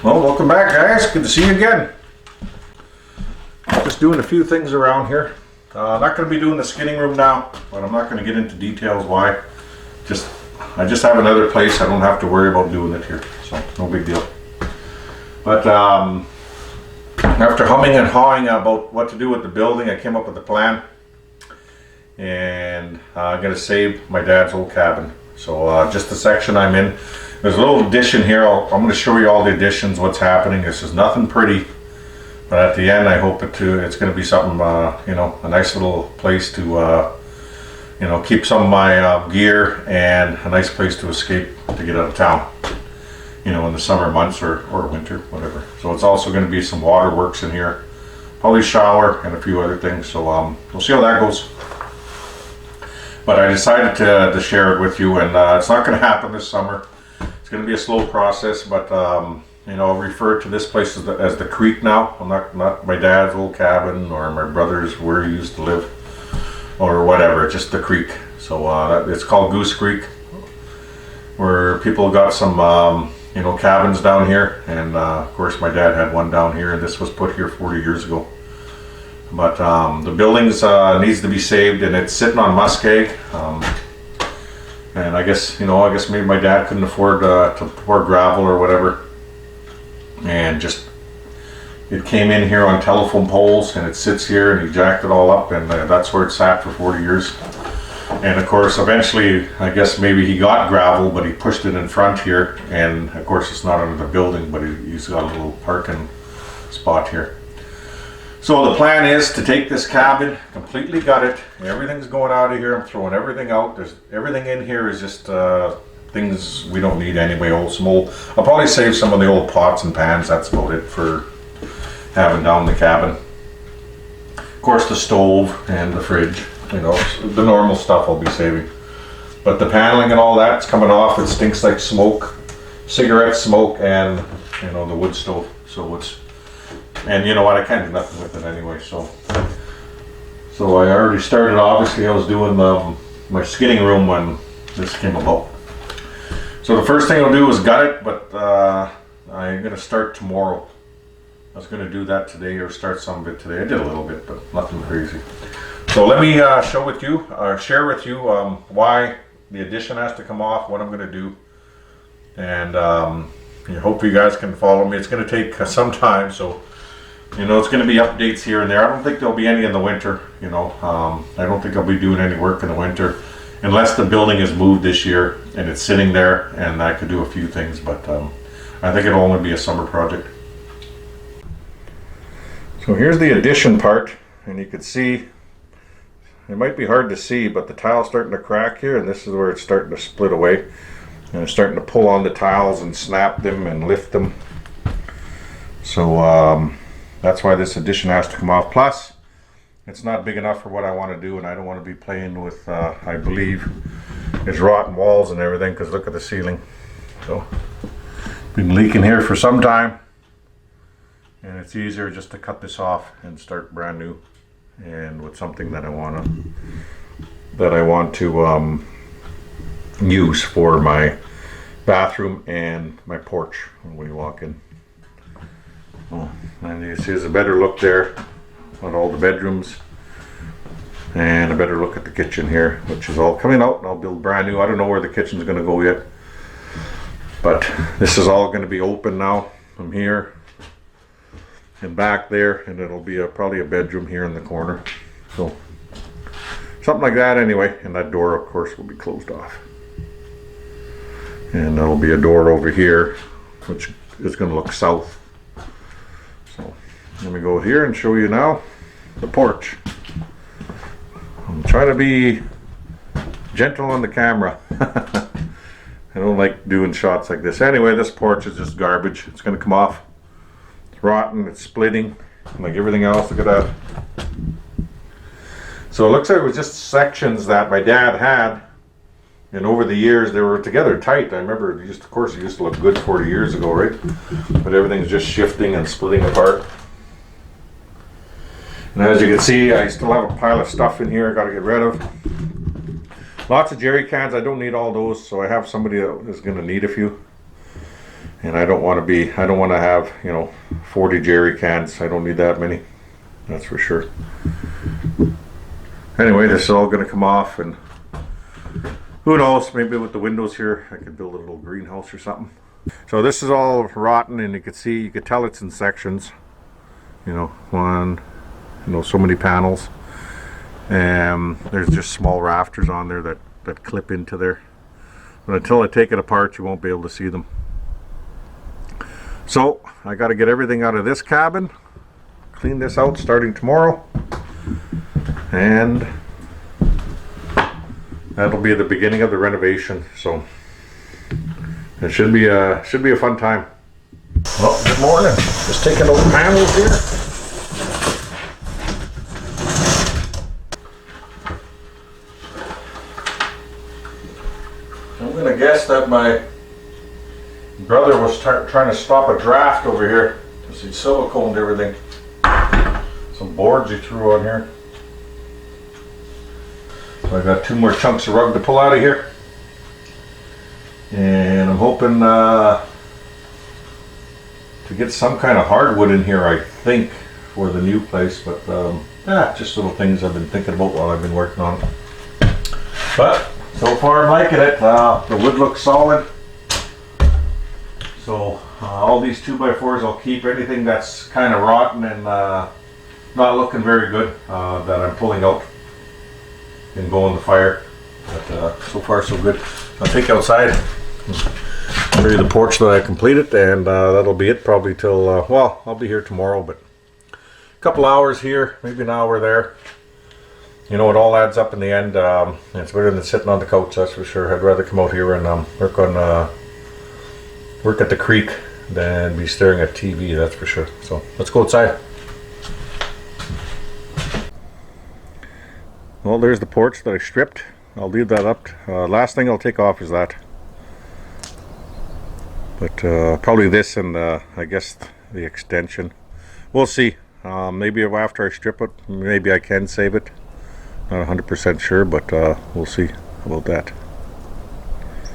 Well, welcome back, guys. Good to see you again. Just doing a few things around here. Not going to be doing the skinning room now, but I'm not going to get into details why. I just have another place. I don't have to worry about doing it here, so no big deal. But after humming and hawing about what to do with the building, I came up with a plan, and I'm going to save my dad's old cabin. So just the section I'm in. There's a little addition here. I'm going to show you all the additions, what's happening. This is nothing pretty, but at the end I hope it's going to be something, a nice little place to, keep some of my gear and a nice place to escape to get out of town, in the summer months or winter, whatever. So it's also going to be some waterworks in here, probably shower and a few other things. So we'll see how that goes. But I decided to share it with you, and it's not going to happen this summer. It's going to be a slow process, but I'll refer to this place as the creek now. I'm not my dad's old cabin or my brother's where he used to live or whatever. Just the creek. So it's called Goose Creek, where people got some cabins down here, and of course my dad had one down here, and this was put here 40 years ago. But the buildings needs to be saved, and it's sitting on muskeg. And I guess maybe my dad couldn't afford to pour gravel or whatever, and it came in here on telephone poles, and it sits here, and he jacked it all up, and that's where it sat for 40 years. And of course, eventually, I guess maybe he got gravel, but he pushed it in front here, and of course it's not under the building, but he's got a little parking spot here. So the plan is to take this cabin, completely gut it. Everything's going out of here. I'm throwing everything out. Everything in here is just things we don't need anyway. Some old. I'll probably save some of the old pots and pans. That's about it for having down the cabin. Of course, the stove and the fridge. The normal stuff I'll be saving. But the paneling and all that's coming off. It stinks like smoke, cigarette smoke, and the wood stove. So it's. And you know what, I can't do nothing with it anyway, so I already started. Obviously I was doing my skinning room when this came about. So the first thing I'll do is gut it, but I'm going to start tomorrow. I was going to do that today, or start some of it today. I did a little bit, but nothing crazy. So let me share with you why the addition has to come off, what I'm going to do, and hope you guys can follow me. It's going to take some time, so it's going to be updates here and there. I don't think there'll be any in the winter. I don't think I'll be doing any work in the winter unless the building is moved this year and it's sitting there, and I could do a few things, but I think it'll only be a summer project. So here's the addition part, and you can see, it might be hard to see, but the tile's starting to crack here, and this is where it's starting to split away, and it's starting to pull on the tiles and snap them and lift them. So that's why this addition has to come off. Plus, it's not big enough for what I want to do, and I don't want to be playing with, I believe, it's rotten walls and everything, because look at the ceiling. So, been leaking here for some time, and it's easier just to cut this off and start brand new, and with something that I want to use for my bathroom and my porch when we walk in. Oh, and you see there's a better look there on all the bedrooms, and a better look at the kitchen here, which is all coming out, and I'll build brand new. I don't know where the kitchen's going to go yet, but this is all going to be open now from here and back there, and it'll be probably a bedroom here in the corner. So something like that anyway, and that door of course will be closed off, and there'll be a door over here which is going to look south. So let me go here and show you now the porch. I'm trying to be gentle on the camera. I don't like doing shots like this. Anyway, this porch is just garbage. It's going to come off. It's rotten, it's splitting, like everything else. Look at that. So it looks like it was just sections that my dad had, and over the years they were together tight. I remember it used to look good 40 years ago, right? But everything's just shifting and splitting apart. And as you can see, I still have a pile of stuff in here I got to get rid of. Lots of jerry cans. I don't need all those, so I have somebody that is going to need a few. And I don't want to have, 40 jerry cans. I don't need that many, that's for sure. Anyway, this is all going to come off, and who knows, maybe with the windows here I could build a little greenhouse or something. So this is all rotten, and you could tell it's in sections. So many panels. There's just small rafters on there that clip into there. But until I take it apart, you won't be able to see them. So I got to get everything out of this cabin, clean this out starting tomorrow, and that'll be the beginning of the renovation. So it should be a fun time. Well, good morning. Just taking out the panels here. I'm gonna guess that my brother was trying to stop a draft over here because he siliconed everything. Some boards he threw on here. So I got 2 more chunks of rug to pull out of here, and I'm hoping to get some kind of hardwood in here, I think, for the new place. But just little things I've been thinking about while I've been working on it. But so far I'm liking it. The wood looks solid. So all these 2x4s I'll keep. Anything that's kind of rotten and not looking very good that I'm pulling out and go in the fire. But so far so good. I'll take you outside, show you the porch that I completed, and that'll be it probably till, well, I'll be here tomorrow, but a couple hours here, maybe an hour there. It all adds up in the end. It's better than sitting on the couch, that's for sure. I'd rather come out here and work at the creek than be staring at TV, that's for sure. So let's go outside. Well, there's the porch that I stripped. I'll leave that up. Last thing I'll take off is that. But probably this and I guess the extension. We'll see. Maybe after I strip it, maybe I can save it. Not 100% sure, but we'll see about that.